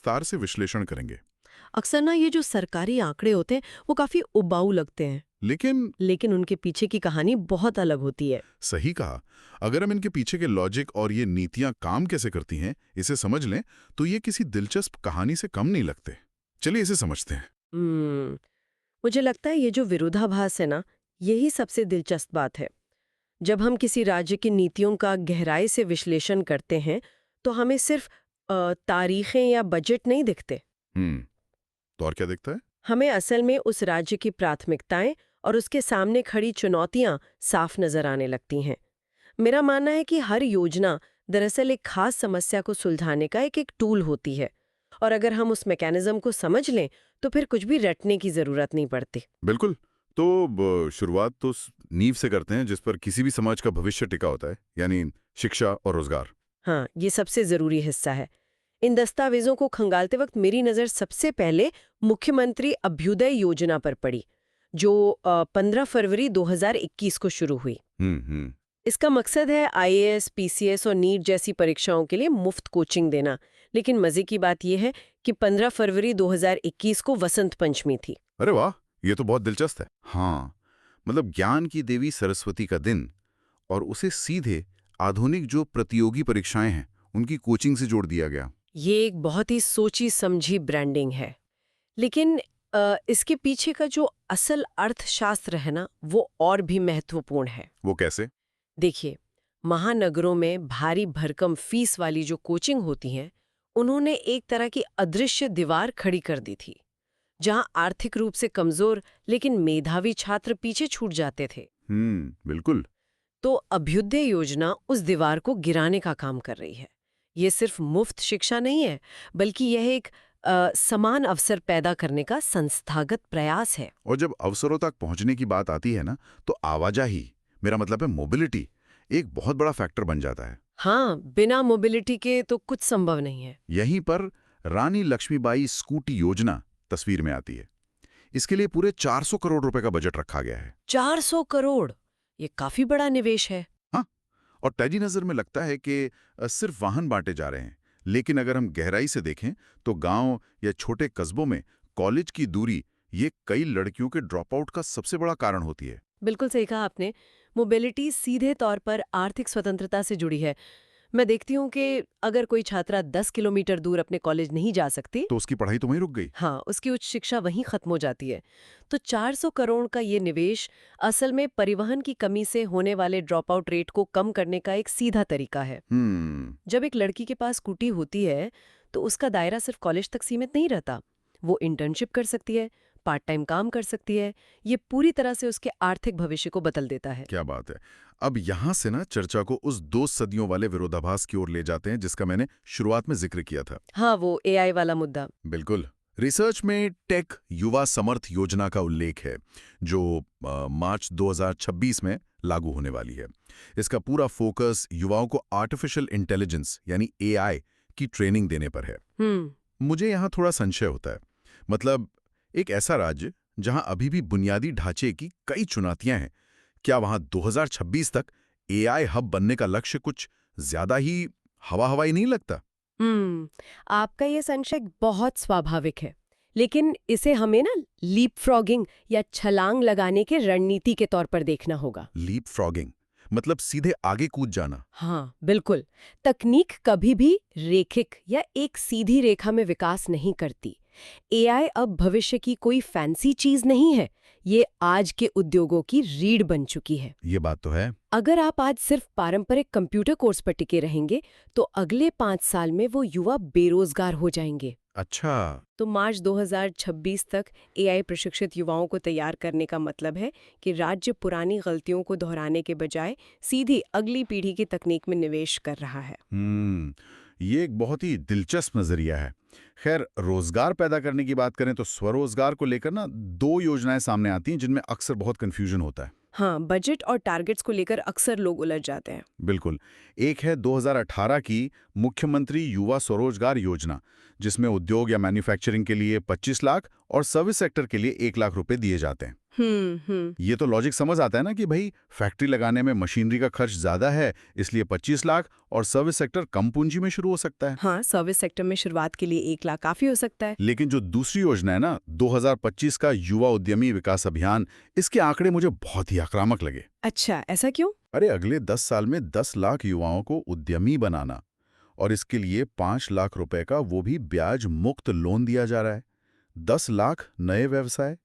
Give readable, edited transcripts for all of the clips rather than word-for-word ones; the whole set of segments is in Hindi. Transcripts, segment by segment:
विस्तार से विश्लेषण करेंगे। अक्सर ना ये जो सरकारी आंकड़े होते हैं वो काफी उबाऊ लगते हैं, लेकिन लेकिन उनके पीछे की कहानी बहुत अलग होती है। सही कहा, अगर हम इनके पीछे के लॉजिक और ये नीतियां काम कैसे करती हैं इसे समझ लें तो ये किसी दिलचस्प कहानी से कम नहीं लगते। चलिए इसे समझते हैं। हम्म मुझे लगता है ये जो विरोधाभास है ना, यही सबसे दिलचस्प बात है। जब हम किसी राज्य की नीतियों का गहराई से विश्लेषण करते हैं तो हमें सिर्फ तारीखें या बजट नहीं दिखते। हम्म तो और क्या दिखता है? हमें असल में उस राज्य की प्राथमिकताएं और उसके सामने खड़ी चुनौतियां साफ नजर आने लगती हैं। मेरा मानना है कि हर योजना दरअसल एक खास समस्या को सुलझाने का एक टूल होती है, और अगर हम उस मैकेनिज्म को समझ लें तो फिर कुछ भी रटने की जरूरत नहीं पड़ती। बिल्कुल। तो शुरुआत तो नींव से करते हैं जिस पर किसी भी समाज का भविष्य टिका होता है, यानी शिक्षा और रोजगार। हाँ, ये सबसे जरूरी हिस्सा है। इन दस्तावेजों को खंगालते वक्त मेरी नज़र सबसे पहले मुख्यमंत्री अभ्युदय योजना पर पड़ी, जो 15 फरवरी 2021 को शुरू हुई। हम्म। इसका मकसद है आईएएस, पीसीएस और नीट जैसी परीक्षाओं के लिए मुफ्त कोचिंग देना। लेकिन मजे की बात यह है कि 15 फरवरी 2021 को वसंत पंचमी थी। अरे वाह, ये तो बहुत दिलचस्प है। हाँ, मतलब ज्ञान की देवी सरस्वती का दिन, और उसे सीधे आधुनिक जो प्रतियोगी परीक्षाएं हैं उनकी कोचिंग से जोड़ दिया गया। ये एक बहुत ही सोची समझी ब्रांडिंग है। लेकिन इसके पीछे का जो असल अर्थशास्त्र है ना, वो और भी महत्वपूर्ण है। वो कैसे? देखिए, महानगरों में भारी भरकम फीस वाली जो कोचिंग होती हैं, उन्होंने एक तरह की अदृश्य दीवार खड़ी कर दी थी, जहां आर्थिक रूप से कमजोर लेकिन मेधावी छात्र पीछे छूट जाते थे। बिल्कुल। तो अभ्युदय योजना उस दीवार को गिराने का काम कर रही है। ये सिर्फ मुफ्त शिक्षा नहीं है, बल्कि यह एक समान अवसर पैदा करने का संस्थागत प्रयास है। और जब अवसरों तक पहुंचने की बात आती है ना, तो आवाजाही, मेरा मतलब है मोबिलिटी, एक बहुत बड़ा फैक्टर बन जाता है। हाँ, बिना मोबिलिटी के तो कुछ संभव नहीं है। यहीं पर रानी लक्ष्मीबाई स्कूटी योजना तस्वीर में आती है। इसके लिए पूरे 400 करोड़ रुपए का बजट रखा गया है। 400 करोड़, ये काफी बड़ा निवेश है। हाँ, और पहली नजर में लगता है कि सिर्फ वाहन बांटे जा रहे हैं, लेकिन अगर हम गहराई से देखें तो गांव या छोटे कस्बों में कॉलेज की दूरी ये कई लड़कियों के ड्रॉप आउट का सबसे बड़ा कारण होती है। बिल्कुल सही कहा आपने। मोबिलिटी सीधे तौर पर आर्थिक स्वतंत्रता से जुड़ी है। मैं देखती हूँ कि अगर कोई छात्रा 10 किलोमीटर दूर अपने कॉलेज नहीं जा सकती, तो उसकी पढ़ाई तो वहीं रुक गई। हाँ, उसकी उच्च शिक्षा वहीं खत्म हो जाती है। तो 400 करोड़ का ये निवेश असल में परिवहन की कमी से होने वाले ड्रॉप आउट रेट को कम करने का एक सीधा तरीका है। जब एक लड़की के पास स्कूटी होती है, तो उसका दायरा सिर्फ कॉलेज तक सीमित नहीं रहता। वो इंटर्नशिप कर सकती है, पार्ट टाइम काम कर सकती है। ये पूरी तरह से उसके आर्थिक भविष्य को बदल देता है। क्या बात है। अब यहां से ना चर्चा को उस 2 सदियों वाले विरोधाभास की ओर ले जाते हैं जिसका मैंने शुरुआत में जिक्र किया था। हाँ, वो एआई वाला मुद्दा। बिल्कुल। रिसर्च में टेक युवा समर्थ योजना का उल्लेख है, जो मार्च 2026 में लागू होने वाली है। इसका पूरा फोकस युवाओं को आर्टिफिशियल इंटेलिजेंस यानी एआई की ट्रेनिंग देने पर है। मुझे यहाँ थोड़ा संशय होता है। मतलब एक ऐसा राज्य जहां अभी भी बुनियादी ढांचे की कई चुनौतियां हैं, क्या वहां 2026 तक एआई हब बनने का लक्ष्य कुछ ज्यादा ही हवा-हवाई नहीं लगता? आपका ये संशय बहुत स्वाभाविक है, लेकिन इसे हमें ना लीप फ्रॉगिंग या छलांग लगाने के रणनीति के तौर पर देखना होगा। लीप फ्रॉगिंग मतलब सीधे आगे कूद जाना। हाँ, बिल्कुल। तकनीक कभी भी रेखिक या एक सीधी रेखा में विकास नहीं करती। एआई अब भविष्य की कोई फैंसी चीज नहीं है, ये आज के उद्योगों की रीढ़ बन चुकी है। ये बात तो है। अगर आप आज सिर्फ पारंपरिक कंप्यूटर कोर्स पर टिके रहेंगे, तो अगले 5 साल में वो युवा बेरोजगार हो जाएंगे। अच्छा। तो मार्च 2026 तक एआई प्रशिक्षित युवाओं को तैयार करने का मतलब है कि राज्य पुरानी गलतियों को दोहराने के बजाय सीधी अगली पीढ़ी की तकनीक में निवेश कर रहा है। ये एक बहुत ही दिलचस्प नजरिया है। खैर, रोजगार पैदा करने की बात करें तो स्वरोजगार को लेकर ना 2 योजनाएं सामने आती हैं जिनमें अक्सर बहुत कंफ्यूजन होता है। हाँ, बजट और टारगेट्स को लेकर अक्सर लोग उलझ जाते हैं। बिल्कुल। एक है 2018 की मुख्यमंत्री युवा स्वरोजगार योजना, जिसमें उद्योग या मैन्युफैक्चरिंग के लिए 25 लाख और सर्विस सेक्टर के लिए 1 लाख रुपए दिए जाते हैं। ये तो लॉजिक समझ आता है ना कि भाई फैक्ट्री लगाने में मशीनरी का खर्च ज्यादा है, इसलिए 25 लाख, और सर्विस सेक्टर कम पूंजी में शुरू हो सकता है। हाँ, सर्विस सेक्टर में शुरुआत के लिए 1 लाख काफी हो सकता है। लेकिन जो दूसरी योजना है ना, 2025 का युवा उद्यमी विकास अभियान, इसके आंकड़े मुझे बहुत ही आक्रामक लगे। अच्छा, ऐसा क्यों? अरे अगले 10 साल में 10 लाख युवाओं को उद्यमी बनाना, और इसके लिए 5 लाख रुपए का वो भी ब्याज मुक्त लोन दिया जा रहा है। 10 लाख नए व्यवसाय,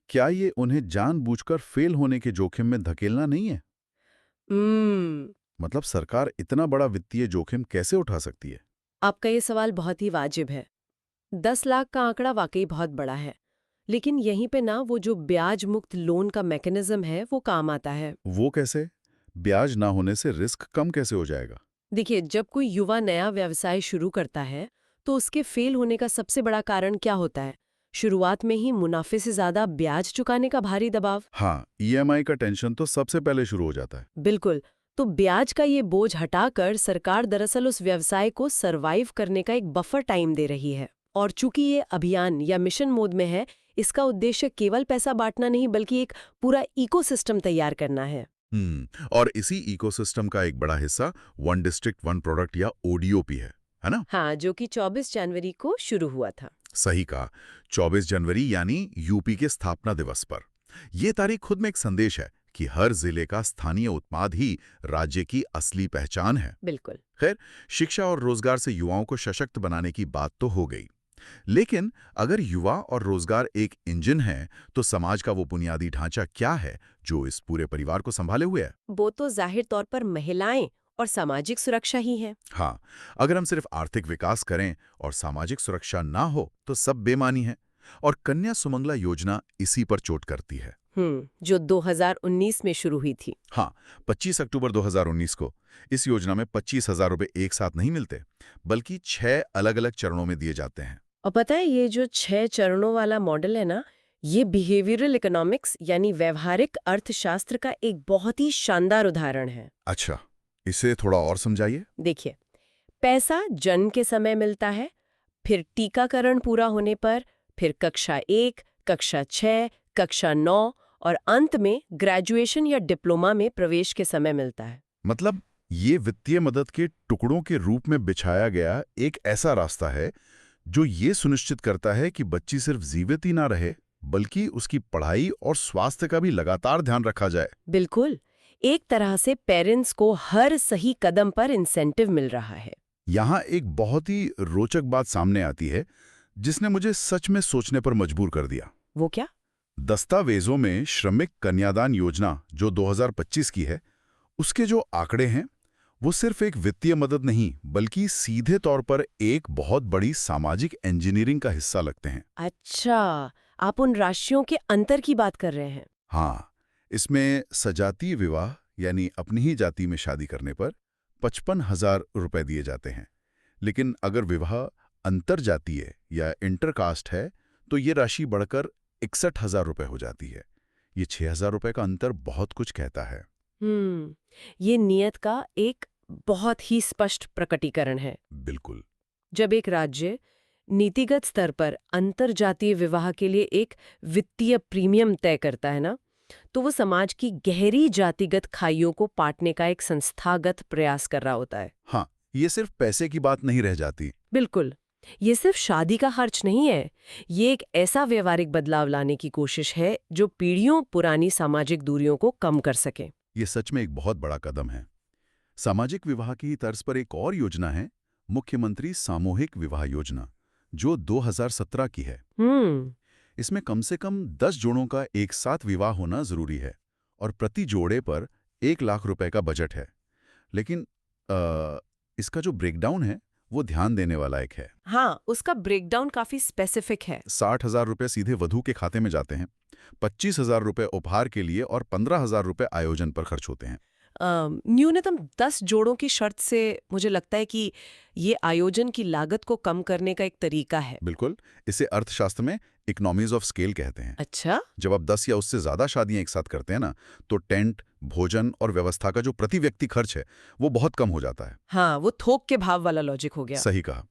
क्या ये उन्हें जानबूझकर फेल होने के जोखिम में धकेलना नहीं है? मतलब सरकार इतना बड़ा वित्तीय जोखिम कैसे उठा सकती है? आपका ये सवाल बहुत ही वाजिब है। 10 लाख का आंकड़ा वाकई बहुत बड़ा है, लेकिन यहीं पे ना वो जो ब्याज मुक्त लोन का मैकेनिज्म है वो काम आता है। वो कैसे? ब्याज ना होने से रिस्क कम कैसे हो जाएगा? देखिए, जब कोई युवा नया व्यवसाय शुरू करता है तो उसके फेल होने का सबसे बड़ा कारण क्या होता है? शुरुआत में ही मुनाफे से ज्यादा ब्याज चुकाने का भारी दबाव। हाँ, ईएमआई का टेंशन तो सबसे पहले शुरू हो जाता है। बिल्कुल। तो ब्याज का ये बोझ हटाकर सरकार दरअसल उस व्यवसाय को सरवाइव करने का एक बफर टाइम दे रही है। और चूंकि ये अभियान या मिशन मोड में है, इसका उद्देश्य केवल पैसा बांटना नहीं बल्कि एक पूरा इकोसिस्टम तैयार करना है। और इसी इकोसिस्टम का एक बड़ा हिस्सा वन डिस्ट्रिक्ट वन प्रोडक्ट या ओडीओपी है ना? हाँ, जो कि 24 जनवरी को शुरू हुआ था। सही कहा, 24 जनवरी यानी यूपी के स्थापना दिवस पर। ये तारीख खुद में एक संदेश है कि हर जिले का स्थानीय उत्पाद ही राज्य की असली पहचान है। बिल्कुल। खैर, शिक्षा और रोजगार से युवाओं को सशक्त बनाने की बात तो हो गई, लेकिन अगर युवा और रोजगार एक इंजन है, तो समाज का वो बुनियादी ढांचा क्या है जो इस पूरे परिवार को संभाले हुए है? वो तो जाहिर तौर पर महिलाएं और सामाजिक सुरक्षा ही है। हाँ, अगर हम सिर्फ आर्थिक विकास करें और सामाजिक सुरक्षा ना हो तो सब बेमानी है, और कन्या सुमंगला योजना इसी पर चोट करती है। जो 2019 में शुरू हुई थी। हाँ, 25 अक्टूबर 2019 को इस योजना में 25,000 रुपए एक साथ नहीं मिलते, बल्कि 6 अलग-अलग चरणों में दिए जाते हैं। और पता है, ये जो 6 चरणों वाला मॉडल है ना, ये बिहेवियरल इकोनॉमिक्स यानी व्यवहारिक अर्थशास्त्र का एक बहुत ही शानदार उदाहरण है। अच्छा, इसे थोड़ा और समझाइए। देखिए, पैसा जन्म के समय मिलता है, फिर टीकाकरण पूरा होने पर, फिर कक्षा 1, कक्षा 6, कक्षा 9 और अंत में ग्रेजुएशन या डिप्लोमा में प्रवेश के समय मिलता है। मतलब ये वित्तीय मदद के टुकड़ों के रूप में बिछाया गया एक ऐसा रास्ता है जो ये सुनिश्चित करता है कि बच्ची सिर्फ जीवित ही ना रहे, बल्कि उसकी पढ़ाई और स्वास्थ्य का भी लगातार ध्यान रखा जाए। बिल्कुल, एक तरह से पेरेंट्स को हर सही कदम पर इंसेंटिव मिल रहा है। यहाँ एक बहुत ही रोचक बात सामने आती है जिसने मुझे सच में सोचने पर मजबूर कर दिया। वो क्या? दस्तावेजों में श्रमिक कन्यादान योजना जो 2025 की है, उसके जो आंकड़े हैं वो सिर्फ एक वित्तीय मदद नहीं बल्कि सीधे तौर पर एक बहुत बड़ी सामाजिक इंजीनियरिंग का हिस्सा लगते हैं। अच्छा, आप उन राशियों के अंतर की बात कर रहे हैं। हाँ, इसमें सजातीय विवाह यानी अपनी ही जाति में शादी करने पर 55,000 रुपए दिए जाते हैं, लेकिन अगर विवाह अंतरजातीय या इंटरकास्ट है तो ये राशि बढ़कर 61,000 रुपए हो जाती है। ये 6,000 रुपए का अंतर बहुत कुछ कहता है। ये नियत का एक बहुत ही स्पष्ट प्रकटीकरण है। बिल्कुल। जब एक राज्य नीतिगत स्तर पर अंतरजातीय विवाह के लिए एक वित्तीय प्रीमियम तय करता है ना, तो वो समाज की गहरी जातिगत खाइयों को पाटने का एक संस्थागत प्रयास कर रहा होता है। हाँ, ये सिर्फ पैसे की बात नहीं रह जाती। बिल्कुल, ये सिर्फ शादी का खर्च नहीं है, ये एक ऐसा व्यवहारिक बदलाव लाने की कोशिश है जो पीढ़ियों पुरानी सामाजिक दूरियों को कम कर सके। ये सच में एक बहुत बड़ा कदम है। सामाजिक विवाह की तर्ज पर एक और योजना है, मुख्यमंत्री सामूहिक विवाह योजना, जो 2017 की है। इसमें कम से कम 10 जोड़ों का एक साथ विवाह होना जरूरी है और प्रति जोड़े पर 1 लाख रुपए का बजट है। लेकिन इसका जो ब्रेकडाउन है वो ध्यान देने वाला एक है। हाँ, उसका ब्रेकडाउन काफी स्पेसिफिक है। 60,000 रुपए सीधे वधू के खाते में जाते हैं, 25,000 रुपए उपहार के लिए और 15,000 रुपए आयोजन पर खर्च होते हैं। न्यूनतम 10 जोड़ों की शर्त से मुझे लगता है कि ये आयोजन की लागत को कम करने का एक तरीका है। बिल्कुल, इसे अर्थशास्त्र में इकोनॉमीज ऑफ स्केल कहते हैं। अच्छा? जब आप 10 या उससे ज्यादा शादियां एक साथ करते हैं ना, तो टेंट, भोजन और व्यवस्था का जो प्रति व्यक्ति खर्च है वो बहुत कम हो जाता है। हाँ, वो थोक के भाव वाला लॉजिक हो गया। सही कहा।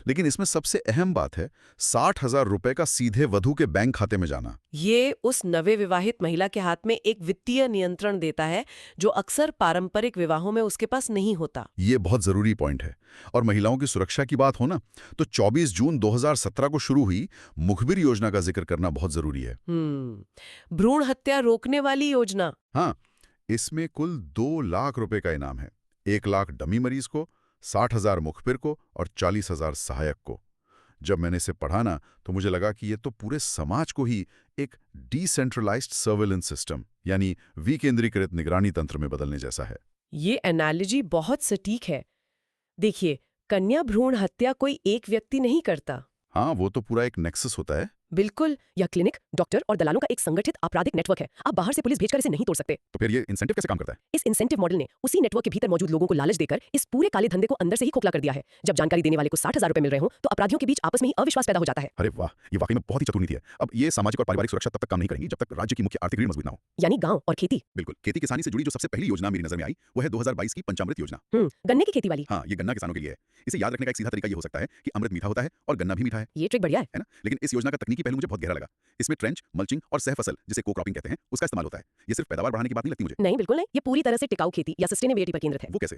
लेकिन इसमें सबसे अहम बात है 60,000 रुपए का सीधे वधू के बैंक खाते में जाना। ये उस नवविवाहित महिला के हाथ में एक वित्तीय नियंत्रण देता है जो अक्सर पारंपरिक विवाहों में उसके पास नहीं होता। ये बहुत जरूरी पॉइंट है। और महिलाओं की सुरक्षा की बात हो ना, तो 24 जून 2017 को शुरू हुई मुखबिर योजना का जिक्र करना बहुत जरूरी है। भ्रूण हत्या रोकने वाली योजना। हाँ, इसमें कुल 2 लाख रुपए का इनाम है। 1 लाख डमी मरीज को, 60,000 मुखबिर को और 40,000 सहायक को। जब मैंने इसे पढ़ा ना, तो मुझे लगा कि ये तो पूरे समाज को ही एक डिसेंट्रलाइज्ड सर्वेलेंस सिस्टम यानी विकेंद्रीकृत निगरानी तंत्र में बदलने जैसा है। ये एनालॉजी बहुत सटीक है। देखिए, कन्या भ्रूण हत्या कोई एक व्यक्ति नहीं करता। हाँ, वो तो पूरा एक नेक्सस होता है। बिल्कुल, यह क्लिनिक, डॉक्टर और दलालों का एक संगठित आपराधिक नेटवर्क है। आप बाहर से पुलिस भेजकर इसे नहीं तोड़ सकते। तो फिर ये इंसेंटिव कैसे काम करता है? इस इंसेंटिव मॉडल ने उसी नेटवर्क के भीतर मौजूद लोगों को लालच देकर इस पूरे काले धंधे को अंदर से ही खोखला कर दिया है। जब जानकारी देने वाले को 60,000 रुपए मिल रहे हो, तो अपराधियों के बीच आपस में ही अविश्वास पैदा हो जाता है। अरे वाह, ये वाकई में बहुत ही चतुर नीति है। अब ये सामाजिक और पारिवारिक सुरक्षा तब तक काम नहीं करेंगी जब तक राज्य की मुख्य आर्थिक रीढ़ मजबूत ना हो। यानी गांव और खेती। बिल्कुल, खेती किसानी से जुड़ी जो सबसे पहली योजना मेरी नजर में आई, वो है 2022 की पंचामृत योजना। गन्ने की खेती वाली। हाँ, ये गन्ना किसानों के लिए है। इसे याद रखने का एक सीधा तरीका ये हो सकता है कि अमृत मीठा होता है और गन्ना भी मीठा है। ये ट्रिक बढ़िया है। है ना? लेकिन इस योजना का तकनीकी पहलू मुझे बहुत गहरा लगा। इसमें ट्रेंच, मल्चिंग और सहफसल, जिसे को क्रॉपिंग कहते हैं, उसका इस्तेमाल होता है। ये सिर्फ पैदावार बढ़ाने की बात नहीं लगती मुझे। नहीं, बिल्कुल नहीं। ये पूरी तरह से टिकाऊ खेती या सस्टेनेबिलिटी पर केंद्रित है। वो कैसे?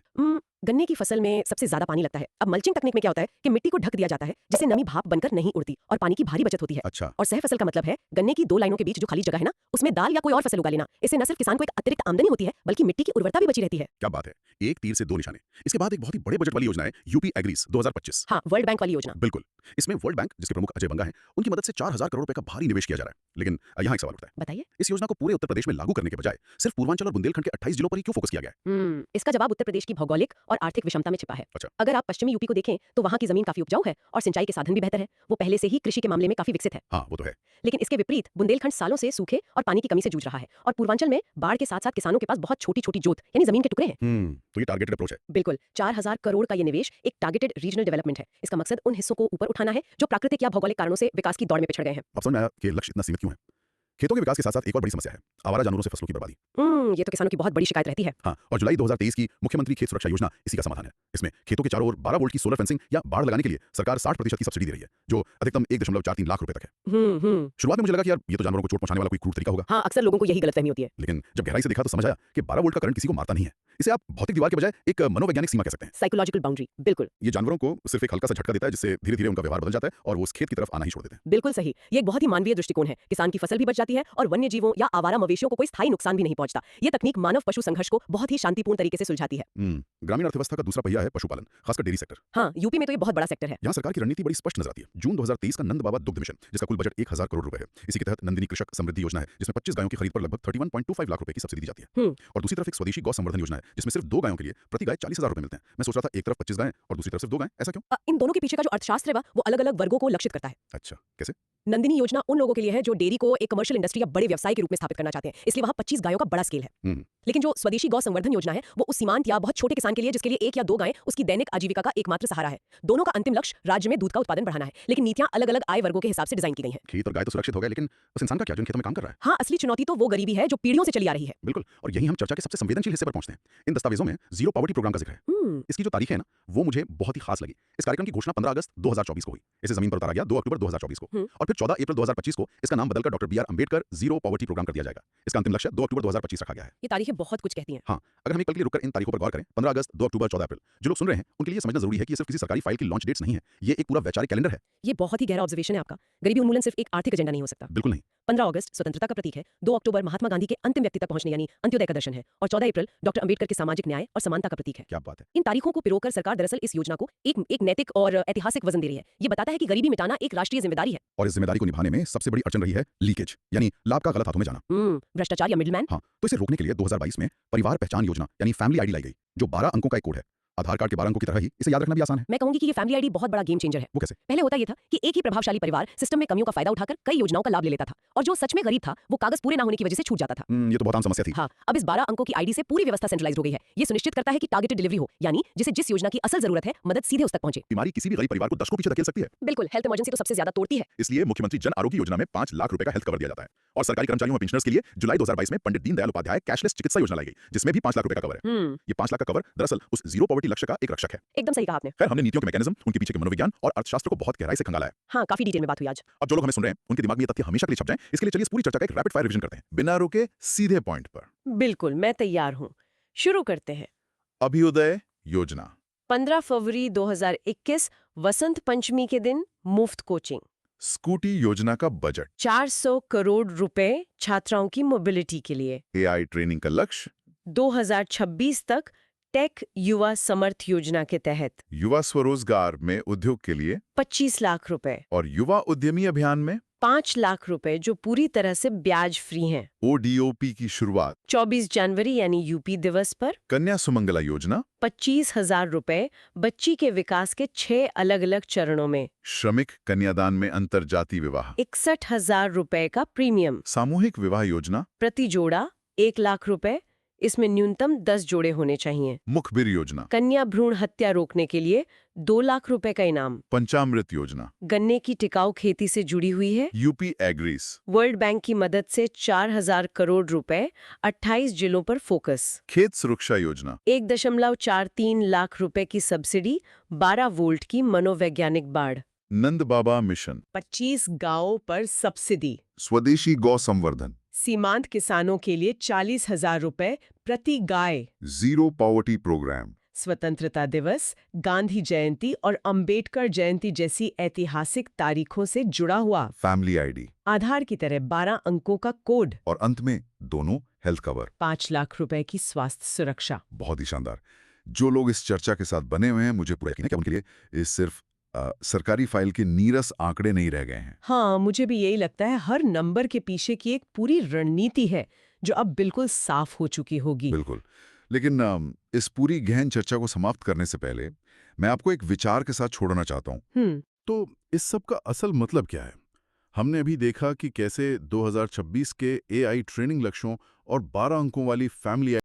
गन्ने की फसल में सबसे ज्यादा पानी लगता है। अब मल्चिंग तकनीक में क्या होता है कि मिट्टी को ढक दिया जाता है, जिससे नमी भाप बनकर नहीं उड़ती और पानी की भारी बचत होती है। अच्छा। और सह फसल का मतलब है गन्ने की 2 लाइनों के बीच जो खाली जगह है ना, उसमें दाल या कोई और फसल उगा लेना। इससे न सिर्फ किसान को एक अतिरिक्त आमदनी होती है, बल्कि मिट्टी की उर्वरता भी बची रहती है। क्या बात है, एक तीर से 2 निशाने। इसके बाद एक बहुत ही बड़े बजट वाली योजना है यूपी एग्रीज 2025। हाँ, वर्ल्ड बैंक वाली योजना। बिल्कुल, इसमें वर्ल्ड बैंक, जिसके प्रमुख अजय बंगा हैं, उनकी मदद से 4,000 करोड़ रुपए का भारी निवेश किया जा रहा है। लेकिन यहाँ एक सवाल उठता है। बताइए। इस योजना को पूरे उत्तर प्रदेश में लागू करने के बजाय सिर्फ पूर्वांचल और बुंदेलखंड के 28 जिलों पर ही क्यों फोकस किया गया है? इसका जवाब उत्तर प्रदेश की भौगोलिक और आर्थिक विषमता में छिपा है। अच्छा। अगर आप पश्चिमी यूपी को देखें, तो वहाँ की जमीन काफी उपजाऊ है और सिंचाई के साधन भी बेहतर है। वो पहले से ही कृषि के मामले में काफी विकसित है। हाँ, वो तो है। लेकिन इसके विपरीत बुंदेलखंड सालों से सूखे और पानी की कमी से जूझ रहा है और पूर्वांचल में बाढ़ के साथ साथ किसानों के पास बहुत छोटी छोटी जोत यानी जमीन के टुकड़े हैं। तो ये टारगेटेड अप्रोच है। बिल्कुल, 4,000 करोड़ का ये निवेश एक टारगेटेड रीजनल डेवलपमेंट है। इसका मकसद उन हिस्सों को ऊपर उठाना है जो प्राकृतिक या भौगोलिक कारणों से विकास की दौड़ में पिछड़ गए हैं। अब समझ में आया कि लक्ष्य इतना सीमित क्यों है। खेतों के विकास के साथ साथ एक और बड़ी समस्या है, आवारा जानवरों से फसलों की बर्बादी। ये तो किसानों की बहुत बड़ी शिकायत रहती है। हाँ, और जुलाई 2023 की मुख्यमंत्री खेत सुरक्षा योजना इसी का समाधान है। इसमें खेतों के चारों ओर 12 वोल्ट की सोलर फेंसिंग या बाड़ लगाने के लिए सरकार 60% की सब्सिडी दे रही है, जो अधिकतम 1.43 लाख रुपए तक है। शुरुआत में मुझे लगा कि यार ये तो जानवरों को चोट पहुंचाने वाला कोई क्रूर तरीका होगा। हाँ, अक्सर लोगों को यही गलतफहमी होती है। लेकिन जब गहराई से देखा तो समझ आया कि 12 वोल्ट का करंट किसी को मारता नहीं है। इसे आप भौतिक दीवार के बजाय एक मनोवैज्ञानिक सीमा कह सकते हैं। Psychological boundary. बिल्कुल, ये जानवरों को सिर्फ एक हल्का सा झटका देता है, जिससे धीरे धीरे उनका व्यवहार बदल जाता है और वो उस खेत की तरफ आना ही छोड़ देते हैं। बिल्कुल सही। ये एक बहुत ही मानवीय दृष्टिकोण है। किसान की फसल भी बच जाती है और वन्य जीवों या आवारा मवेशियों को कोई स्थायी नुकसान भी नहीं पहुंचता। ये तकनीक मानव पशु संघर्ष को बहुत ही शांतिपूर्ण तरीके से सुलझाती है। ग्रामीण अर्थव्यवस्था का दूसरा पहिया है पशुपालन, खासकर डेयरी सेक्टर। हाँ, यूपी में तो ये बहुत बड़ा सेक्टर है। यहाँ सरकार की रणनीति बड़ी स्पष्ट नजर आती है। जून 2023 का नंद बाबा दुग्ध मिशन, जिसका कुल बजट 1,000 करोड़ रुपए है। इसी के तहत नंदिनी कृषक समृद्धि योजना है, जिसमें 25 गायों की खरीद पर लगभग 31.25 लाख रुपए की सब्सिडी दी जाती है। और दूसरी तरफ एक स्वदेशी गौ संवर्धन योजना है, जिसमें सिर्फ 2 गायों के लिए प्रति गाय 40,000 रुपए मिलते हैं। मैं सोच रहा था एक तरफ 25 गायें और दूसरी तरफ सिर्फ 2 गायें, ऐसा क्यों? इन दोनों के पीछे का जो अर्थशास्त्र है वो अलग अलग वर्गों को लक्षित करता है। अच्छा, कैसे? नंदिनी योजना उन लोगों के लिए है जो डेयरी को एक कमर्शियल इंडस्ट्री या बड़े व्यवसाय के रूप में स्थापित करना चाहते हैं, इसलिए वहाँ 25 गायों का बड़ा स्केल है। लेकिन जो स्वदेशी गौ संवर्धन योजना है वो उस सीमांत या बहुत छोटे किसान के लिए जिसके लिए 1 या 2 गायें उसकी दैनिक आजीविका का एकमात्र सहारा है। दोनों का अंतिम लक्ष्य राज्य में दूध का उत्पादन बढ़ाना है, लेकिन नीतियां अलग अलग आय वर्गों के हिसाब से डिजाइन की गई हैं। खेत और गाय तो सुरक्षित हो गए, लेकिन उस इंसान का क्या जो इन खेतों में काम कर रहा है? हाँ, असली चुनौती तो वो गरीबी है जो पीढ़ियों से चली आ रही है। बिल्कुल, और यही हम चर्चा के सबसे संवेदनशील हिस्से पर पहुंचते हैं। इन दस्तावेजों में जीरो पॉवर्टी प्रोग्राम का जिक्र है। इसकी जो तारीख है ना, वो मुझे बहुत ही खास लगी। इस कार्यक्रम की घोषणा 15 अगस्त 2024 को हुई। इसे जमीन पर उतारा गया 2 अक्टूबर 2024 को, और फिर 14 अप्रैल 2025 को इसका नाम बदलकर doctor B R Ambedkar zero poverty programme कर दिया जाएगा। इसका अंतिम लक्ष्य 2 अक्टूबर 2025 रखा गया है। ये तारीखें बहुत कुछ कहती हैं। हाँ, अगर हम एक पल के लिए रुककर इन तारीखों पर गौर करें, 15 अगस्त, 2 अक्टूबर, 14 अप्रैल, जो लोग सुन रहे हैं उनके लिए समझना जरूरी है कि ये सिर्फ किसी सरकारी फाइल की लॉन्च डेट्स नहीं है, ये एक पूरा वैचारिक कैलेंडर है। ये बहुत ही गहरा ऑब्जर्वेशन है आपका। गरीबी उन्मूलन सिर्फ एक आर्थिक एजेंडा नहीं हो सकता। बिल्कुल नहीं। 15 अगस्त स्वतंत्रता का प्रतीक है, 2 अक्टूबर महात्मा गांधी के अंतिम व्यक्ति तक पहुंचने यानी अंत्योदय का दर्शन है, और 14 अप्रैल डॉक्टर अंबेडकर के सामाजिक न्याय और समानता का प्रतीक है। क्या बात है। इन तारीखों को पिरोकर सरकार दरअसल इस योजना को एक नैतिक और ऐतिहासिक वजन दे रही है। ये बताता है कि गरीबी मिटाना एक राष्ट्रीय जिम्मेदारी है। और इस जिम्मेदारी को निभाने में सबसे बड़ी अड़चन रही है लीकेज, यानी लाभ का गलत हाथों में जाना। भ्रष्टाचार या मिडलमैन। हाँ, तो इसे रोकने के लिए 2022 में परिवार पहचान योजना यानी फैमिली आईडी लाई गई, जो 12 अंकों का एक कोड है। आधार कार्ड के 12 अंकों की तरह ही इसे याद रखना भी आसान है। मैं कहूंगी कि ये फैमिली आईडी बहुत बड़ा गेम चेंजर है। वो कैसे? पहले होता ये था कि एक ही प्रभावशाली परिवार सिस्टम में कमियों का फायदा उठाकर कई योजनाओं का लाभ ले लेता था, और जो सच में गरीब था वो कागज पूरे ना होने की वजह से छूट जाता था। ये तो बहुत आम समस्या थी। हाँ, अब इस 12 अंकों की आईडी से पूरी व्यवस्था सेंट्रलाइज हो गई है। ये सुनिश्चित करता है कि टारगेटेड डिलीवरी हो, यानी जिसे जिस योजना की असल जरूरत है मदद सीधे उस तक पहुंचे। बीमारी किसी भी गरीब परिवार को दशकों पीछे धकेल सकती है। बिल्कुल, हेल्थ इमरजेंसी तो सबसे ज्यादा तोड़ती है। इसलिए मुख्यमंत्री जन आरोग्य योजना में 5 लाख रुपए का हेल्थ कवर दिया जाता है। और सरकारी कर्मचारियों और पेंशनर्स के लिए जुलाई 2022 में पंडित दीनदयाल उपाध्याय कैशलेस चिकित्सा योजना लाई गई, जिसमें भी 5 लाख रुपए का कवर है। ये 5 लाख का कवर दरअसल उस जीरो पॉवर्टी बाकी लक्ष्य का एक रक्षक है। एकदम सही कहा आपने। खैर, हमने नीतियों के मैकेनिज्म, उनके पीछे के मनोविज्ञान और अर्थशास्त्र को बहुत गहराई से खंगाला है। हाँ, काफी डिटेल में बात हुई आज। अब जो लोग हमें सुन रहे हैं, उनके दिमाग में ये तथ्य हमेशा के लिए छप जाएं, इसके लिए चलिए इस पूरी चर्चा का एक रैपिड फायर रिवीजन करते हैं, बिना रुके सीधे पॉइंट पर। बिल्कुल, मैं तैयार हूँ। शुरू करते हैं। अभ्युदय योजना। 15 फरवरी 2021 वसंत पंचमी के दिन मुफ्त कोचिंग। स्कूटी योजना का बजट। 400 करोड़ रुपए छात्राओं की मोबिलिटी के लिए। AI ट्रेनिंग का लक्ष्य। 2026 तक टेक युवा समर्थ योजना के तहत युवा स्वरोजगार में उद्योग के लिए 25 लाख रुपए और युवा उद्यमी अभियान में 5 लाख रुपए जो पूरी तरह से ब्याज फ्री हैं। ODOP की शुरुआत। 24 जनवरी यानी यूपी दिवस पर कन्या सुमंगला योजना। 25,000 रुपए बच्ची के विकास के 6 अलग-अलग चरणों में। श्रमिक कन्यादान में अंतरजातीय विवाह। 61,000 रुपए का प्रीमियम। सामूहिक विवाह योजना। प्रति जोड़ा 1 लाख रुपए, इसमें न्यूनतम 10 जोड़े होने चाहिए। मुखबिर योजना। कन्या भ्रूण हत्या रोकने के लिए 2 लाख रुपए का इनाम। पंचामृत योजना। गन्ने की टिकाऊ खेती से जुड़ी हुई है। UP agrees. वर्ल्ड बैंक की मदद से 4,000 करोड़ रुपए 28 जिलों पर फोकस। खेत सुरक्षा योजना। 1.43 लाख रुपए की सब्सिडी 12 वोल्ट की मनोवैज्ञानिक बाढ़। नंद बाबा मिशन। 25 गांवों पर सब्सिडी। स्वदेशी गौ संवर्धन। सीमांत किसानों के लिए 40,000 रुपए प्रति गाय। Zero poverty programme. स्वतंत्रता दिवस, गांधी जयंती और अंबेडकर जयंती जैसी ऐतिहासिक तारीखों से जुड़ा हुआ फैमिली आईडी। आधार की तरह 12 अंकों का कोड। और अंत में दोनों हेल्थ कवर। 5 लाख रुपए की स्वास्थ्य सुरक्षा। बहुत ही शानदार। जो लोग इस चर्चा के साथ बने हुए हैं, मुझे पूरा यकीन है कि उनके लिए इस सिर्फ सरकारी फाइल के नीरस आंकड़े नहीं रह गए हैं। हाँ, मुझे भी यही लगता है। हर नंबर के पीछे की एक पूरी रणनीति है जो अब बिल्कुल साफ हो चुकी होगी। बिल्कुल। लेकिन इस पूरी गहन चर्चा को समाप्त करने से पहले मैं आपको एक विचार के साथ छोड़ना चाहता हूँ। तो इस सब का असल मतलब क्या है? हमने अभी देखा कि कैसे 2026 के AI ट्रेनिंग लक्ष्यों और 12 अंकों वाली फैमिली